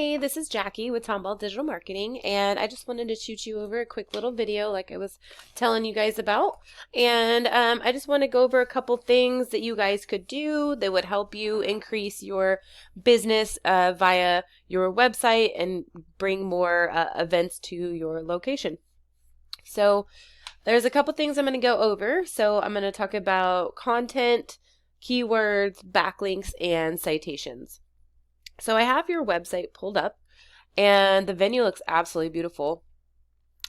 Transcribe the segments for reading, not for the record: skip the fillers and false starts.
Hey, this is Jackie with Tomball Digital Marketing, and I just wanted to shoot you over a quick little video like I was telling you guys about. And I just want to go over a couple things that you guys could do that would help you increase your business via your website and bring more events to your location. So there's a couple things I'm going to go over. So I'm going to talk about content, keywords, backlinks, and citations. So I have your website pulled up and the venue looks absolutely beautiful.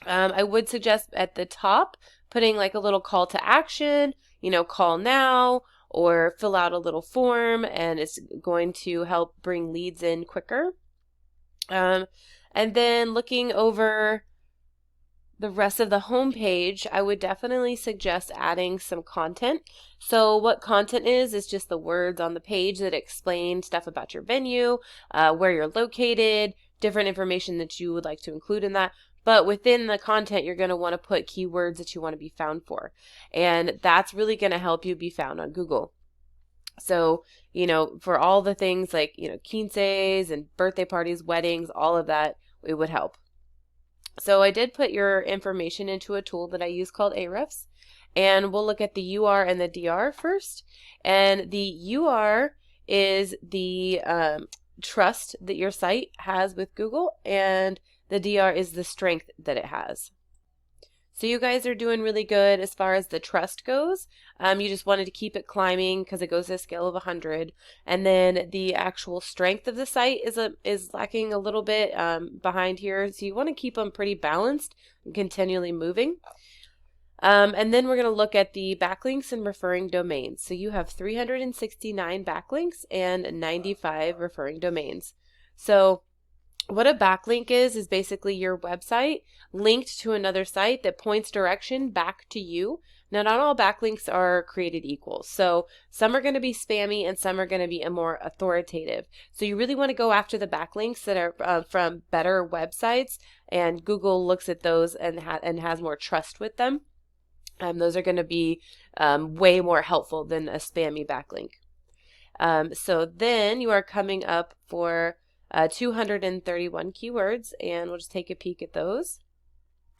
I would suggest at the top putting like a little call to action, call now, or fill out a little form, and it's going to help bring leads in quicker. And then looking over the rest of the homepage, I would definitely suggest adding some content. So what content is just the words on the page that explain stuff about your venue, where you're located, different information that you would like to include in that. But within the content, you're going to want to put keywords that you want to be found for. And that's really going to help you be found on Google. So, for all the things like, quinces and birthday parties, weddings, all of that, it would help. So I did put your information into a tool that I use called Ahrefs, and we'll look at the UR and the DR first. And the UR is the trust that your site has with Google, and the DR is the strength that it has. So you guys are doing really good as far as the trust goes. You just wanted to keep it climbing because it goes to a scale of 100. And then the actual strength of the site is lacking a little bit behind here. So you want to keep them pretty balanced and continually moving. And then we're going to look at the backlinks and referring domains. So you have 369 backlinks and 95 referring domains. So what a backlink is basically your website linked to another site that points direction back to you. Now, not all backlinks are created equal. So some are going to be spammy and some are going to be more authoritative. So you really want to go after the backlinks that are from better websites, and Google looks at those and has more trust with them. Those are going to be way more helpful than a spammy backlink. So then you are coming up for 231 keywords, and we'll just take a peek at those.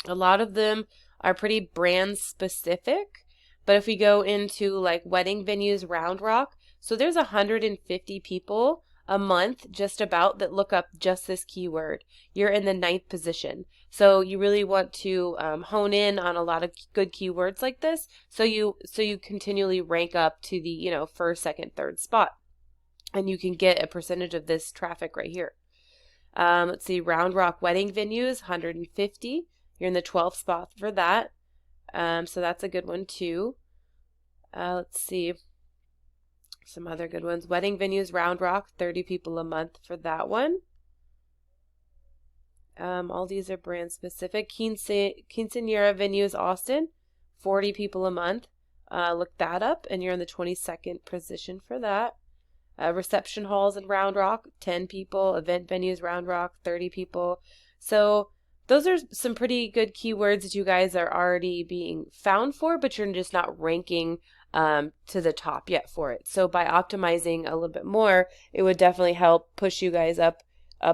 A lot of them are pretty brand specific, but if we go into like wedding venues, Round Rock, so there's 150 people a month just about that look up just this keyword. You're in the 9th position. So you really want to hone in on a lot of good keywords like this, so you continually rank up to the first, second, third spot. And you can get a percentage of this traffic right here. Let's see, Round Rock wedding venues, 150. You're in the 12th spot for that. So that's a good one too. Let's see, some other good ones. Wedding venues, Round Rock, 30 people a month for that one. All these are brand specific. Quinceañera venues, Austin, 40 people a month. Look that up, and you're in the 22nd position for that. Reception halls in Round Rock, 10 people. Event venues, Round Rock, 30 people. So those are some pretty good keywords that you guys are already being found for, but you're just not ranking to the top yet for it. So by optimizing a little bit more, it would definitely help push you guys up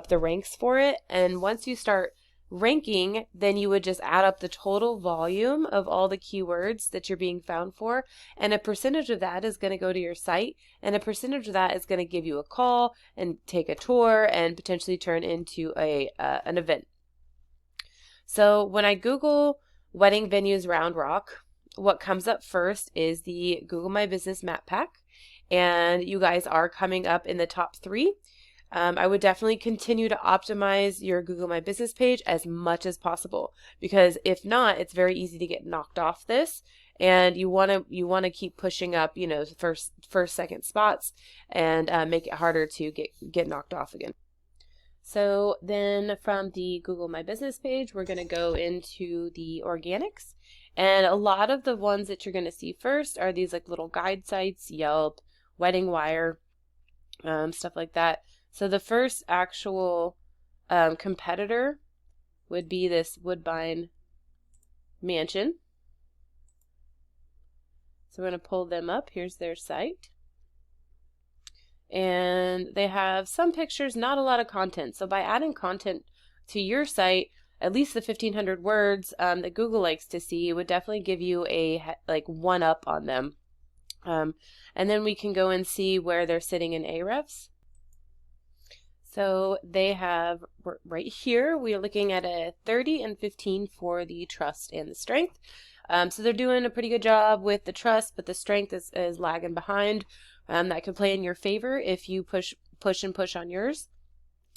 the ranks for it. And once you start ranking, then you would just add up the total volume of all the keywords that you're being found for, and a percentage of that is going to go to your site, and a percentage of that is going to give you a call and take a tour and potentially turn into an event. So when I Google wedding venues Round Rock, what comes up first is the Google My Business Map Pack, and you guys are coming up in the top 3. I would definitely continue to optimize your Google My Business page as much as possible, because if not, it's very easy to get knocked off this, and you want to keep pushing up, first, second spots, and make it harder to get knocked off again. So then from the Google My Business page, we're going to go into the organics, and a lot of the ones that you're going to see first are these like little guide sites, Yelp, Wedding Wire, stuff like that. So the first actual competitor would be this Woodbine Mansion. So we're going to pull them up. Here's their site. and they have some pictures, not a lot of content. So by adding content to your site, at least the 1,500 words that Google likes to see, would definitely give you a like one up on them. And then we can go and see where they're sitting in Ahrefs. So they have right here, we are looking at a 30 and 15 for the trust and the strength. So they're doing a pretty good job with the trust, but the strength is lagging behind. That could play in your favor if you push on yours.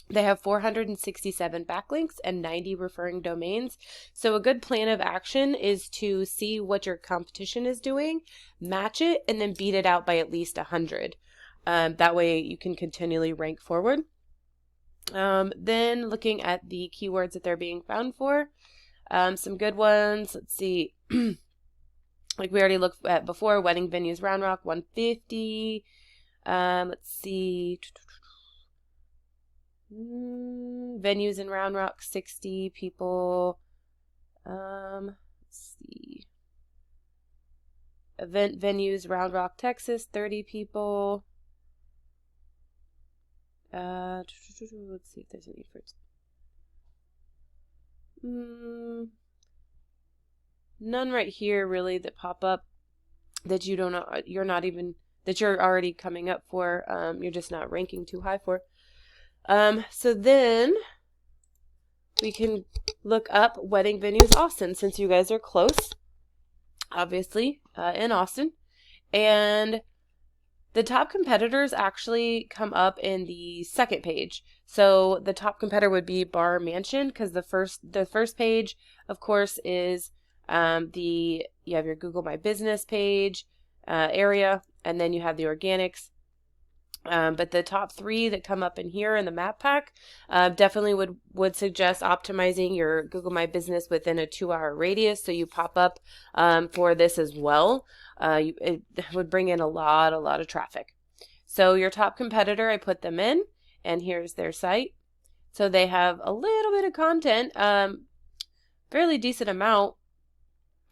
They have 467 backlinks and 90 referring domains. So a good plan of action is to see what your competition is doing, match it, and then beat it out by at least 100. That way you can continually rank forward. Then looking at the keywords that they're being found for, some good ones. Let's see. Like we already looked at before, wedding venues, Round Rock, 150. Let's see. Venues in Round Rock, 60 people. Let's see. Event venues, Round Rock, Texas, 30 people. Let's see if there's any first. None right here really that pop up that you don't know, that you're already coming up for. You're just not ranking too high for. So then we can look up wedding venues Austin, since you guys are close, obviously, in Austin. And the top competitors actually come up in the second page. So the top competitor would be Bar Mansion, because the first page, of course, is you have your Google My Business page area, and then you have the organics. But the top 3 that come up in here in the map pack definitely would suggest optimizing your Google My Business within a 2-hour radius, so you pop up for this as well. It would bring in a lot of traffic. So your top competitor, I put them in, and here's their site. So they have a little bit of content, fairly decent amount,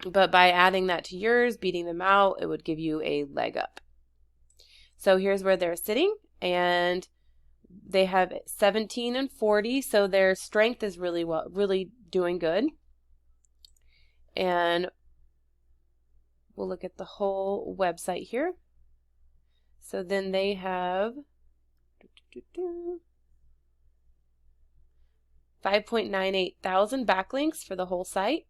but by adding that to yours, beating them out, it would give you a leg up. So here's where they're sitting, and they have 17 and 40, so their strength is really doing good. And we'll look at the whole website here. So then they have 5.98 thousand backlinks for the whole site.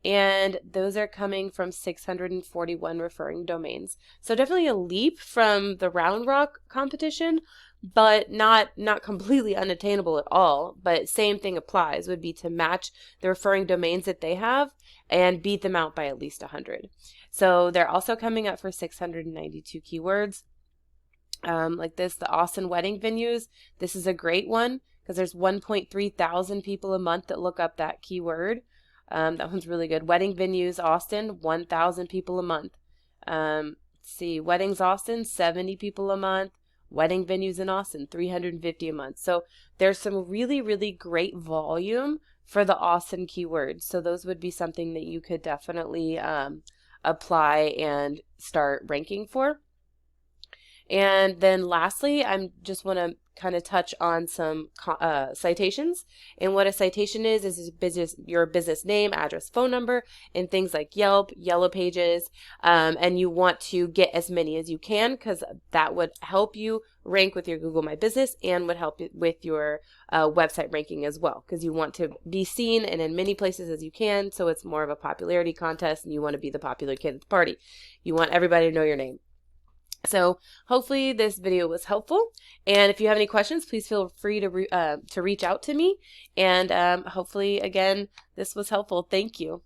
And those are coming from 641 referring domains. So definitely a leap from the Round Rock competition, but not completely unattainable at all. But same thing applies, would be to match the referring domains that they have and beat them out by at least 100. So they're also coming up for 692 keywords. Like this, the Austin wedding venues. This is a great one because there's 1.3 thousand people a month that look up that keyword. That one's really good. Wedding venues Austin, 1,000 people a month. Let's see, weddings Austin, 70 people a month. Wedding venues in Austin, 350 a month. So there's some really great volume for the Austin keywords. So those would be something that you could definitely apply and start ranking for. And then lastly, I just want to kind of touch on some citations. And what a citation is your business name, address, phone number, and things like Yelp, Yellow Pages. And you want to get as many as you can, because that would help you rank with your Google My Business and would help with your website ranking as well, because you want to be seen and in many places as you can. So it's more of a popularity contest, and you want to be the popular kid at the party. You want everybody to know your name. So hopefully this video was helpful, and if you have any questions, please feel free to reach out to me, and hopefully again this was helpful. Thank you.